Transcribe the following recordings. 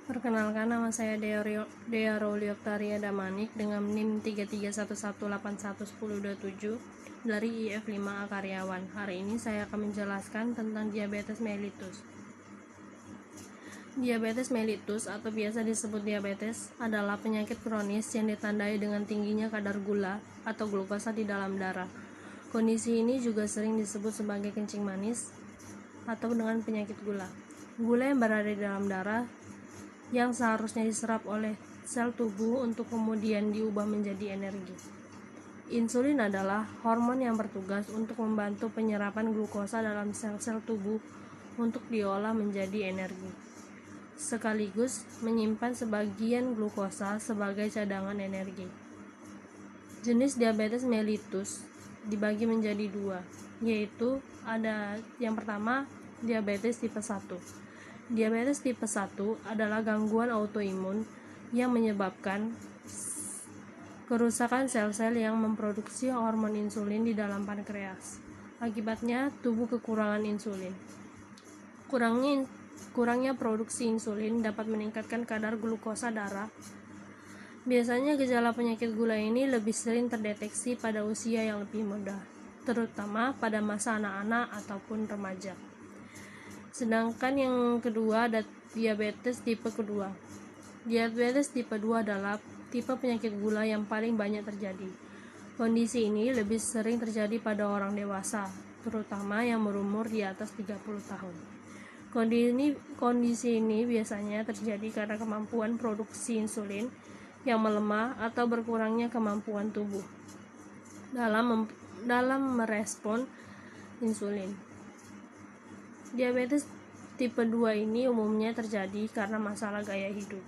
Perkenalkan, nama saya Dea Roli Oktaria Damanik dengan NIM 3311811027 dari IF5A Karyawan. Hari ini saya akan menjelaskan tentang diabetes mellitus. Diabetes mellitus atau biasa disebut diabetes adalah penyakit kronis yang ditandai dengan tingginya kadar gula atau glukosa di dalam darah. Kondisi ini juga sering disebut sebagai kencing manis atau dengan penyakit gula. Gula yang berada di dalam darah yang seharusnya diserap oleh sel tubuh untuk kemudian diubah menjadi energi. Insulin adalah hormon yang bertugas untuk membantu penyerapan glukosa dalam sel-sel tubuh untuk diolah menjadi energi, sekaligus menyimpan sebagian glukosa sebagai cadangan energi. Jenis diabetes mellitus dibagi menjadi dua, yaitu ada yang pertama, diabetes tipe 1. Diabetes tipe 1 adalah gangguan autoimun yang menyebabkan kerusakan sel-sel yang memproduksi hormon insulin di dalam pankreas. Akibatnya, tubuh kekurangan insulin. Kurangnya produksi insulin dapat meningkatkan kadar glukosa darah. Biasanya gejala penyakit gula ini lebih sering terdeteksi pada usia yang lebih muda, terutama pada masa anak-anak ataupun remaja. Sedangkan yang kedua ada diabetes tipe kedua. Diabetes tipe 2 adalah tipe penyakit gula yang paling banyak terjadi. Kondisi ini lebih sering terjadi pada orang dewasa, terutama yang berumur di atas 30 tahun. Kondisi ini biasanya terjadi karena kemampuan produksi insulin yang melemah atau berkurangnya kemampuan tubuh dalam merespon insulin. Diabetes tipe 2 ini umumnya terjadi karena masalah gaya hidup.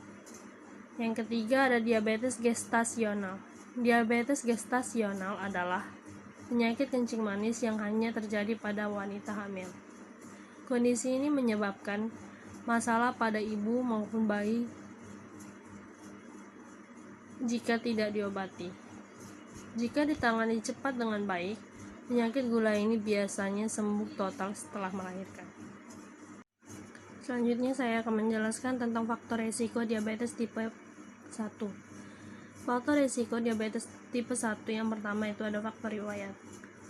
Yang ketiga ada diabetes gestasional. Diabetes gestasional adalah penyakit kencing manis yang hanya terjadi pada wanita hamil. Kondisi ini menyebabkan masalah pada ibu maupun bayi jika tidak diobati. Jika ditangani cepat dengan baik, penyakit gula ini biasanya sembuh total setelah melahirkan. Selanjutnya saya akan menjelaskan tentang faktor risiko diabetes tipe 1. Faktor risiko diabetes tipe 1 yang pertama itu ada faktor riwayat.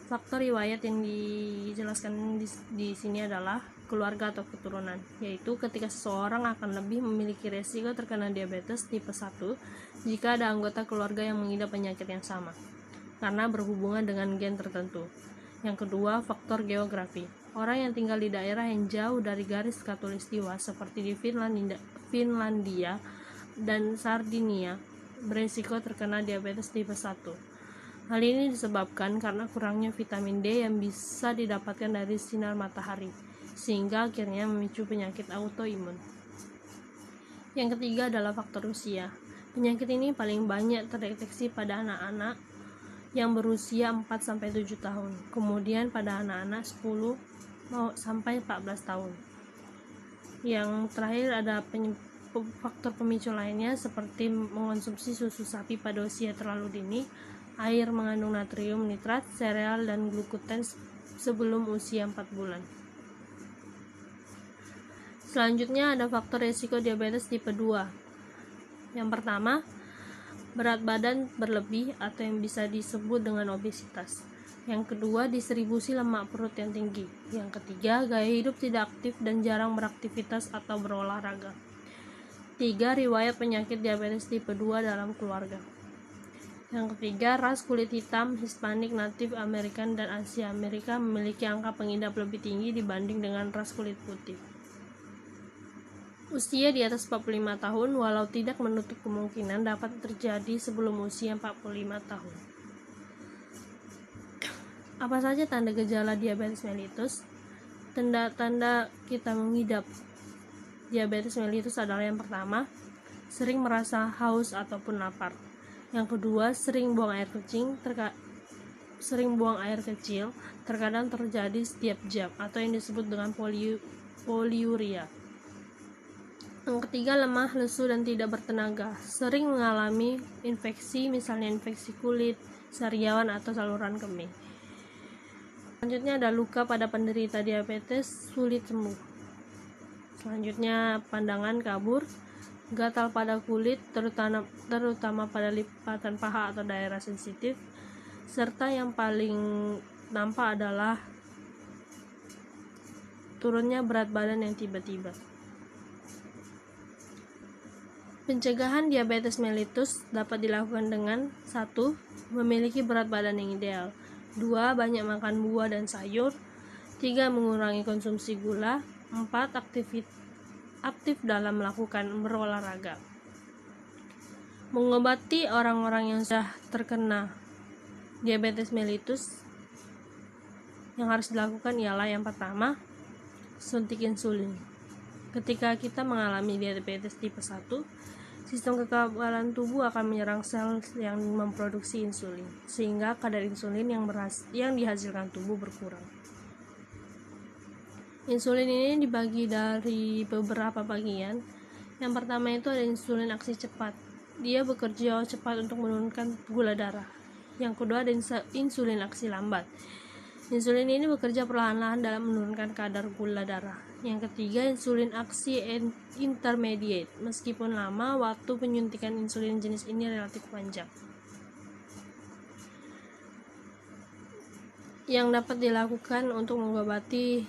Faktor riwayat yang dijelaskan di sini adalah keluarga atau keturunan, yaitu ketika seseorang akan lebih memiliki risiko terkena diabetes tipe 1 jika ada anggota keluarga yang mengidap penyakit yang sama, karena berhubungan dengan gen tertentu. Yang kedua, faktor geografi. Orang yang tinggal di daerah yang jauh dari garis khatulistiwa seperti di Finlandia dan Sardinia berisiko terkena diabetes tipe 1. Hal ini disebabkan karena kurangnya vitamin D yang bisa didapatkan dari sinar matahari, sehingga akhirnya memicu penyakit autoimun. Yang ketiga adalah faktor usia. Penyakit ini paling banyak terdeteksi pada anak-anak yang berusia 4-7 tahun, kemudian pada anak-anak 10-14 tahun. Yang terakhir ada faktor pemicu lainnya seperti mengonsumsi susu sapi pada usia terlalu dini, air mengandung natrium nitrat, sereal dan gluten sebelum usia 4 bulan. Selanjutnya ada faktor risiko diabetes tipe 2. Yang pertama, berat badan berlebih atau yang bisa disebut dengan obesitas. Yang kedua, distribusi lemak perut yang tinggi. Yang ketiga, gaya hidup tidak aktif dan jarang beraktivitas atau berolahraga. 3. Riwayat penyakit diabetes tipe 2 dalam keluarga. Yang ketiga, ras kulit hitam, Hispanik, Native American, dan Asia Amerika memiliki angka pengidap lebih tinggi dibanding dengan ras kulit putih. Usia di atas 45 tahun walau tidak menutup kemungkinan dapat terjadi sebelum usia 45 tahun. Apa saja tanda gejala diabetes mellitus? Tanda-tanda kita mengidap diabetes mellitus adalah yang pertama, sering merasa haus ataupun lapar. Yang kedua, sering buang air kecil, terkadang terjadi setiap jam atau yang disebut dengan poliuria. Yang ketiga, lemah, lesu, dan tidak bertenaga. Sering mengalami infeksi, misalnya infeksi kulit, sariawan, atau saluran kemih. Selanjutnya ada luka pada penderita diabetes, sulit sembuh. Selanjutnya pandangan kabur, gatal pada kulit terutama pada lipatan paha atau daerah sensitif, serta yang paling nampak adalah turunnya berat badan yang tiba-tiba. Pencegahan diabetes mellitus dapat dilakukan dengan 1. Memiliki berat badan yang ideal. 2. Banyak makan buah dan sayur. 3. Mengurangi konsumsi gula. 4. Aktif dalam melakukan berolahraga. Mengobati orang-orang yang sudah terkena diabetes mellitus, yang harus dilakukan ialah yang pertama, suntik insulin. Ketika kita mengalami diabetes tipe 1, sistem kekebalan tubuh akan menyerang sel yang memproduksi insulin, sehingga kadar insulin yang dihasilkan tubuh berkurang. Insulin ini dibagi dari beberapa bagian. Yang pertama itu ada insulin aksi cepat. Dia bekerja cepat untuk menurunkan gula darah. Yang kedua ada insulin aksi lambat. Insulin ini bekerja perlahan-lahan dalam menurunkan kadar gula darah. Yang ketiga, insulin aksi intermediate. Meskipun lama, waktu penyuntikan insulin jenis ini relatif panjang. Yang dapat dilakukan untuk mengobati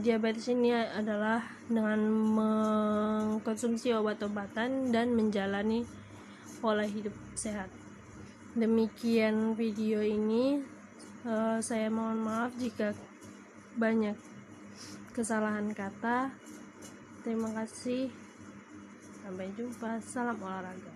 diabetes ini adalah dengan mengkonsumsi obat-obatan dan menjalani pola hidup sehat. Demikian video ini. Saya mohon maaf jika banyak kesalahan kata. Terima kasih. Sampai jumpa. Salam olahraga.